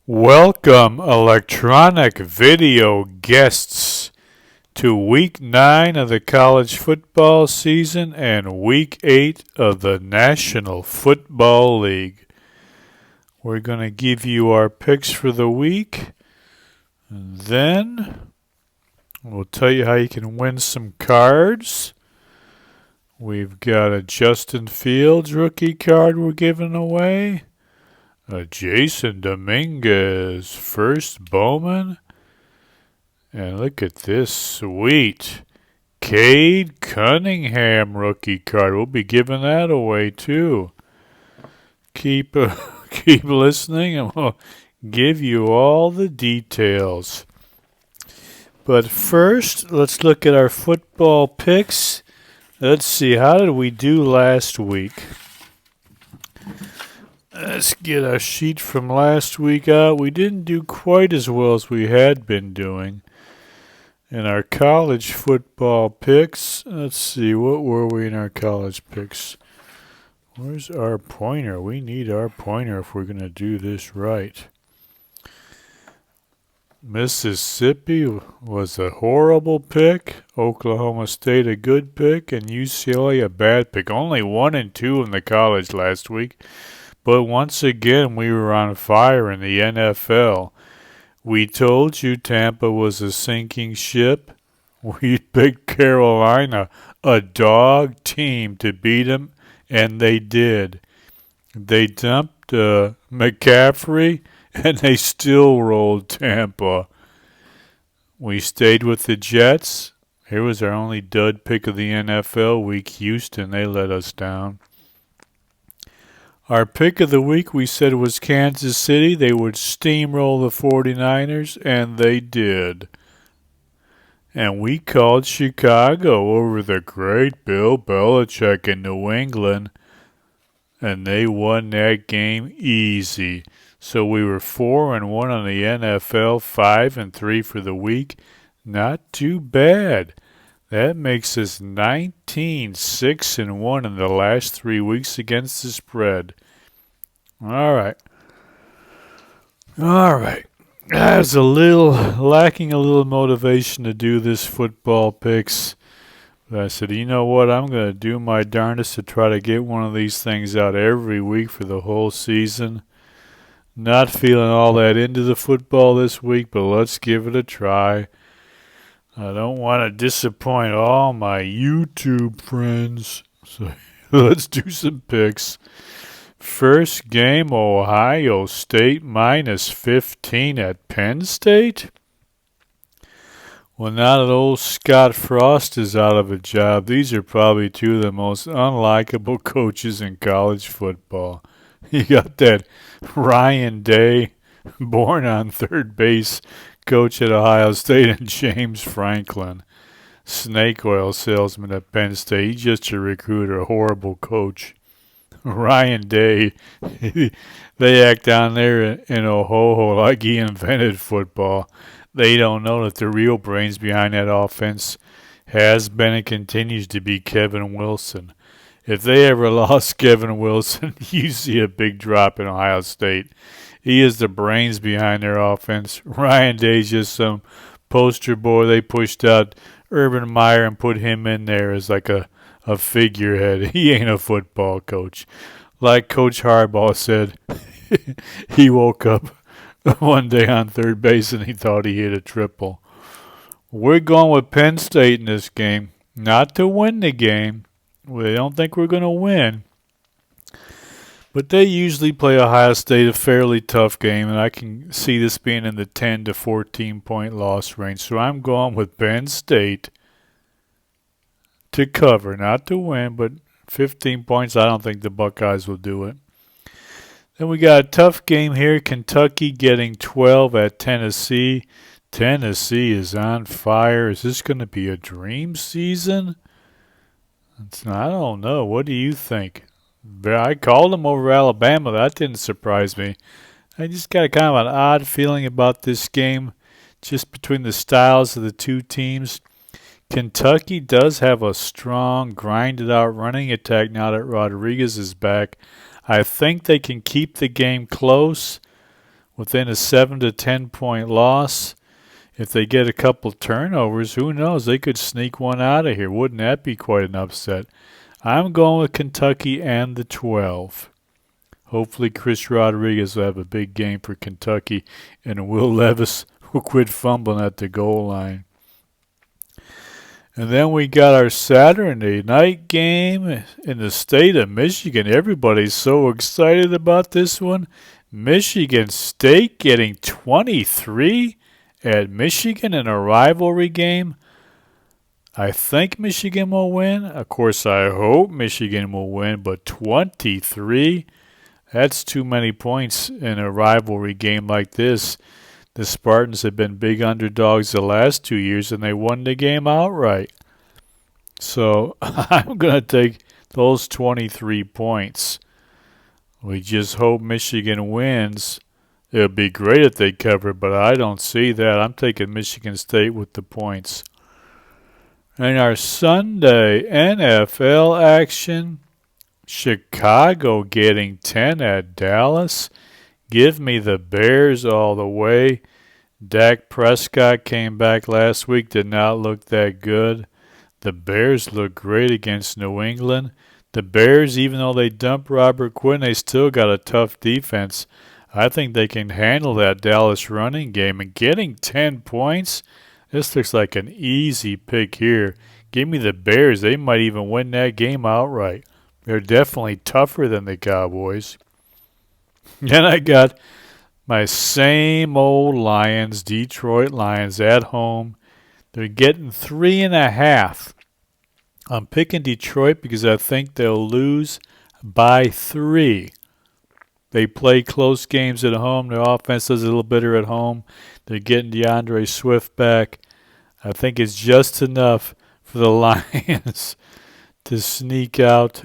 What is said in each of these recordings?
Welcome, electronic video guests, to Week 9 of the college football season and Week 8 of the National Football League. We're going to give you our picks for the week, and then we'll tell you how you can win some cards. We've got a Justin Fields rookie card we're giving away. A Jasson Dominguez first Bowman. And look at this sweet Cade Cunningham rookie card. We'll be giving that away too. Keep listening and we'll give you all the details. But first, let's look at our football picks. Let's see, how did we do last week? Let's get our sheet from last week out. We didn't do quite as well as we had been doing. In our college football picks, let's see, what were we in our college picks? Where's our pointer? We need our pointer if we're going to do this right. Mississippi was a horrible pick. Oklahoma State a good pick. And UCLA a bad pick. Only 1 and 2 in the college last week. But once again, we were on fire in the NFL. We told you Tampa was a sinking ship. We picked Carolina, a dog team, to beat them, and they did. They dumped McCaffrey, and they still rolled Tampa. We stayed with the Jets. Here was our only dud pick of the NFL week. Houston, they let us down. Our pick of the week, we said, was Kansas City. They would steamroll the 49ers, and they did. And we called Chicago over the great Bill Belichick in New England, and they won that game easy. So we were 4-1 on the NFL, 5-3 for the week. Not too bad. That makes us 19-6-1 in the last 3 weeks against the spread. All right. I was lacking a little motivation to do this football picks. But I said, you know what? I'm going to do my darndest to try to get one of these things out every week for the whole season. Not feeling all that into the football this week, but let's give it a try. I don't want to disappoint all my YouTube friends, so let's do some picks. First game, Ohio State -15 at Penn State. Well, now that old Scott Frost is out of a job, these are probably two of the most unlikable coaches in college football. You got that Ryan Day, born on third base, coach at Ohio State, and James Franklin, snake oil salesman at Penn State. He's just a recruiter, a horrible coach. Ryan Day, they act down there in Ohoho like he invented football. They don't know that the real brains behind that offense has been and continues to be Kevin Wilson. If they ever lost Kevin Wilson, you see a big drop in Ohio State. He is the brains behind their offense. Ryan Day's just some poster boy. They pushed out Urban Meyer and put him in there as like a figurehead. He ain't a football coach. Like Coach Harbaugh said, he woke up one day on third base and he thought he hit a triple. We're going with Penn State in this game. Not to win the game. We don't think we're going to win. But they usually play Ohio State a fairly tough game, and I can see this being in the 10 to 14 point loss range. So I'm going with Penn State to cover, not to win, but 15 points. I don't think the Buckeyes will do it. Then we got a tough game here. Kentucky getting 12 at Tennessee. Tennessee is on fire. Is this going to be a dream season? I don't know. What do you think? I called them over Alabama. That didn't surprise me. I just got kind of an odd feeling about this game, just between the styles of the two teams. Kentucky does have a strong, grinded-out running attack now that Rodriguez is back. I think they can keep the game close within a 7 to 10 point loss. If they get a couple turnovers, who knows? They could sneak one out of here. Wouldn't that be quite an upset? I'm going with Kentucky and the 12. Hopefully Chris Rodriguez will have a big game for Kentucky and Will Levis will quit fumbling at the goal line. And then we got our Saturday night game in the state of Michigan. Everybody's so excited about this one. Michigan State getting 23 at Michigan in a rivalry game. I think Michigan will win. Of course, I hope Michigan will win, but 23? That's too many points in a rivalry game like this. The Spartans have been big underdogs the last 2 years, and they won the game outright. So I'm going to take those 23 points. We just hope Michigan wins. It would be great if they cover, but I don't see that. I'm taking Michigan State with the points. And our Sunday NFL action, Chicago getting 10 at Dallas. Give me the Bears all the way. Dak Prescott came back last week, did not look that good. The Bears look great against New England. The Bears, even though they dumped Robert Quinn, they still got a tough defense. I think they can handle that Dallas running game. And getting 10 points, this looks like an easy pick here. Give me the Bears. They might even win that game outright. They're definitely tougher than the Cowboys. Then I got my same old Lions, Detroit Lions, at home. They're getting 3.5. I'm picking Detroit because I think they'll lose by 3. They play close games at home. Their offense is a little better at home. They're getting DeAndre Swift back. I think it's just enough for the Lions to sneak out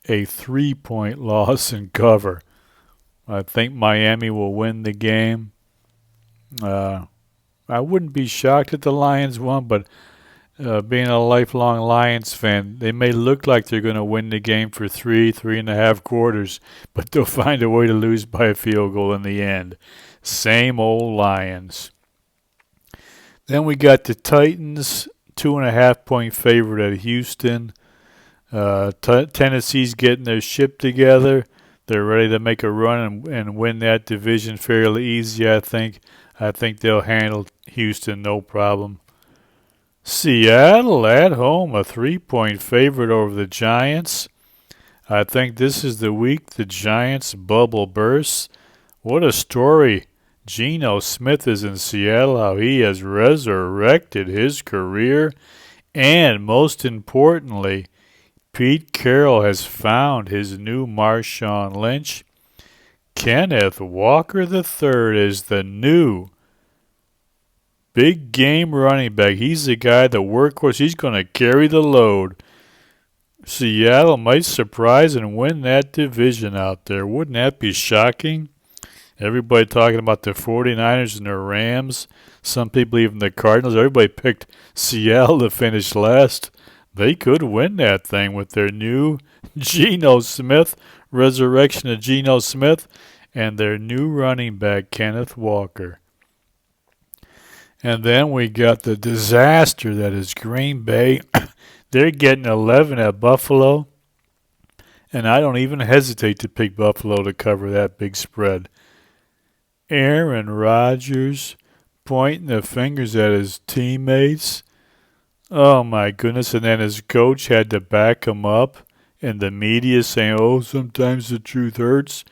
a 3-point loss and cover. I think Miami will win the game. I wouldn't be shocked if the Lions won, but being a lifelong Lions fan, they may look like they're going to win the game for 3.5 quarters, but they'll find a way to lose by a field goal in the end. Same old Lions. Then we got the Titans, 2.5-point favorite at Houston. Tennessee's getting their ship together. They're ready to make a run and win that division fairly easy, I think. I think they'll handle Houston no problem. Seattle at home, a 3-point favorite over the Giants. I think this is the week the Giants bubble bursts. What a story. Geno Smith is in Seattle, how he has resurrected his career. And most importantly, Pete Carroll has found his new Marshawn Lynch. Kenneth Walker III is the new big game running back. He's the guy, the workhorse. He's going to carry the load. Seattle might surprise and win that division out there. Wouldn't that be shocking? Everybody talking about the 49ers and the Rams. Some people, even the Cardinals. Everybody picked Seattle to finish last. They could win that thing with their new Geno Smith, resurrection of Geno Smith, and their new running back, Kenneth Walker. And then we got the disaster that is Green Bay. They're getting 11 at Buffalo, and I don't even hesitate to pick Buffalo to cover that big spread. Aaron Rodgers pointing the fingers at his teammates. Oh, my goodness. And then his coach had to back him up, and the media saying, oh, sometimes the truth hurts.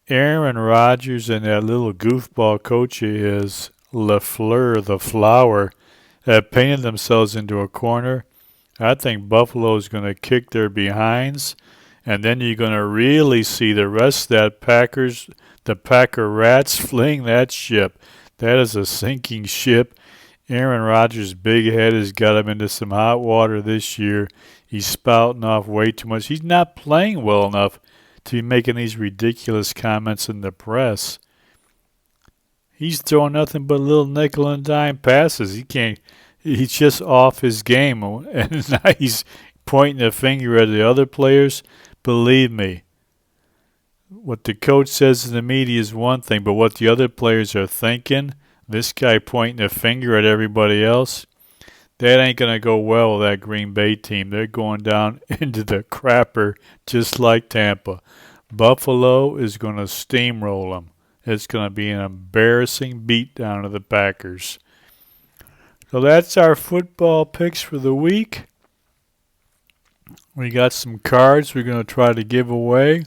Aaron Rodgers and that little goofball coach he is, LaFleur, the Flower, have painted themselves into a corner. I think Buffalo is going to kick their behinds, and then you're going to really see the rest of that the Packer Rats fleeing that ship. That is a sinking ship. Aaron Rodgers' big head has got him into some hot water this year. He's spouting off way too much. He's not playing well enough to be making these ridiculous comments in the press. He's throwing nothing but little nickel and dime passes. He's just off his game. And now he's pointing a finger at the other players. Believe me, what the coach says in the media is one thing, but what the other players are thinking, this guy pointing a finger at everybody else, that ain't going to go well with that Green Bay team. They're going down into the crapper just like Tampa. Buffalo is going to steamroll them. It's going to be an embarrassing beatdown of the Packers. So that's our football picks for the week. We got some cards we're going to try to give away.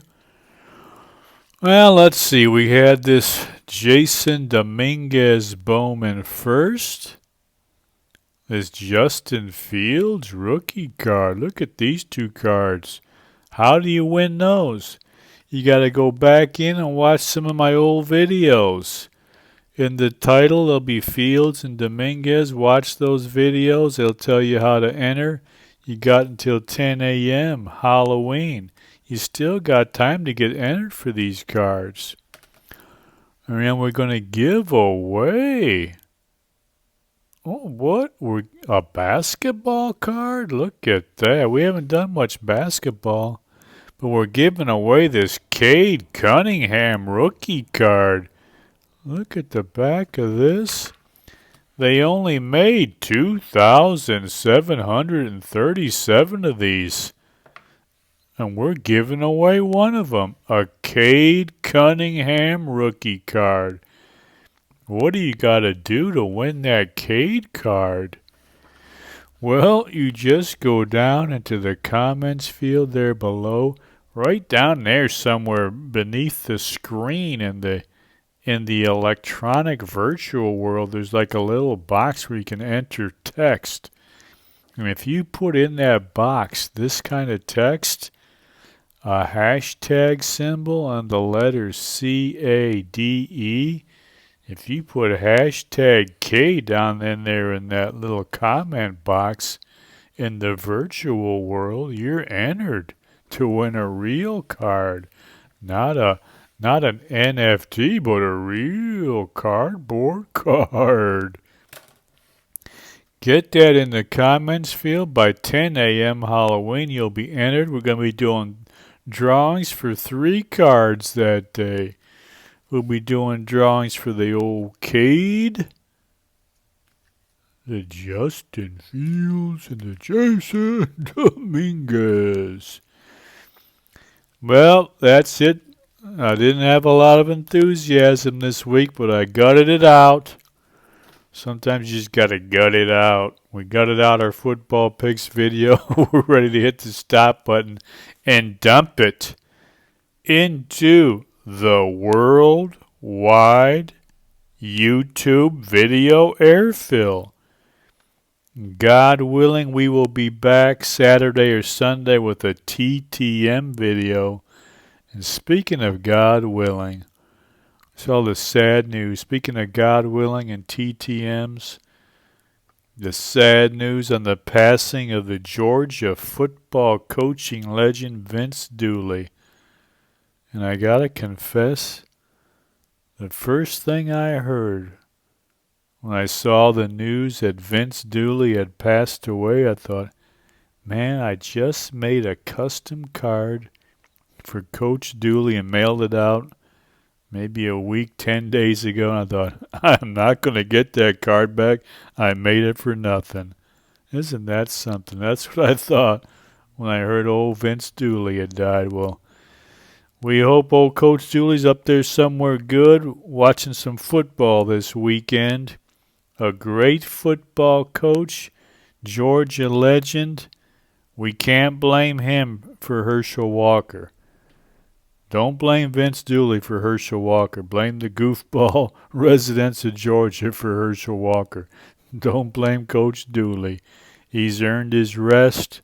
Well, let's see. We had this Jasson Dominguez Bowman first. This Justin Fields rookie card. Look at these two cards. How do you win those? You got to go back in and watch some of my old videos. In the title, there'll be Fields and Dominguez. Watch those videos. They'll tell you how to enter. You got until 10 a.m. Halloween. You still got time to get entered for these cards. And then we're going to give away. Oh, what? A basketball card? Look at that. We haven't done much basketball. But we're giving away this Cade Cunningham rookie card. Look at the back of this. They only made 2,737 of these. And we're giving away one of them. A Cade Cunningham rookie card. What do you got to do to win that Cade card? Well, you just go down into the comments field there below. Right down there somewhere beneath the screen in the electronic virtual world, there's like a little box where you can enter text. And if you put in that box this kind of text, a hashtag symbol and the letters CADE, if you put hashtag K down in there in that little comment box in the virtual world, you're entered to win a real card. Not an NFT, but a real cardboard card. Get that in the comments field. By 10 a.m. Halloween, you'll be entered. We're going to be doing drawings for 3 cards that day. We'll be doing drawings for the old Cade, the Justin Fields, and the Jasson Dominguez. Well, that's it. I didn't have a lot of enthusiasm this week, but I gutted it out. Sometimes you just got to gut it out. We gutted out our football picks video. We're ready to hit the stop button and dump it into the worldwide YouTube video airfill. God willing, we will be back Saturday or Sunday with a TTM video. And speaking of God willing, it's all the sad news. Speaking of God willing and TTMs, the sad news on the passing of the Georgia football coaching legend Vince Dooley. And I gotta confess, the first thing I heard when I saw the news that Vince Dooley had passed away, I thought, man, I just made a custom card for Coach Dooley and mailed it out maybe a week, 10 days ago, and I thought, I'm not going to get that card back. I made it for nothing. Isn't that something? That's what I thought when I heard old Vince Dooley had died. Well, we hope old Coach Dooley's up there somewhere good, watching some football this weekend. A great football coach, Georgia legend. We can't blame him for Herschel Walker. Don't blame Vince Dooley for Herschel Walker. Blame the goofball residents of Georgia for Herschel Walker. Don't blame Coach Dooley. He's earned his rest.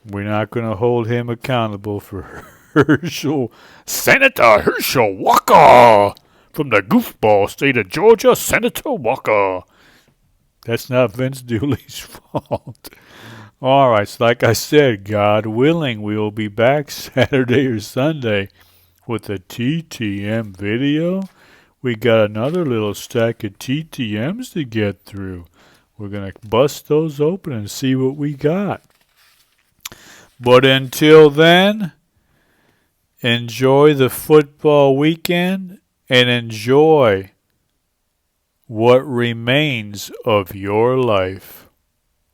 We're not going to hold him accountable for Senator Herschel Walker from the goofball state of Georgia, Senator Walker. That's not Vince Dooley's fault. All right, so like I said, God willing, we will be back Saturday or Sunday with a TTM video. We got another little stack of TTMs to get through. We're going to bust those open and see what we got. But until then, Enjoy the football weekend and enjoy what remains of your life.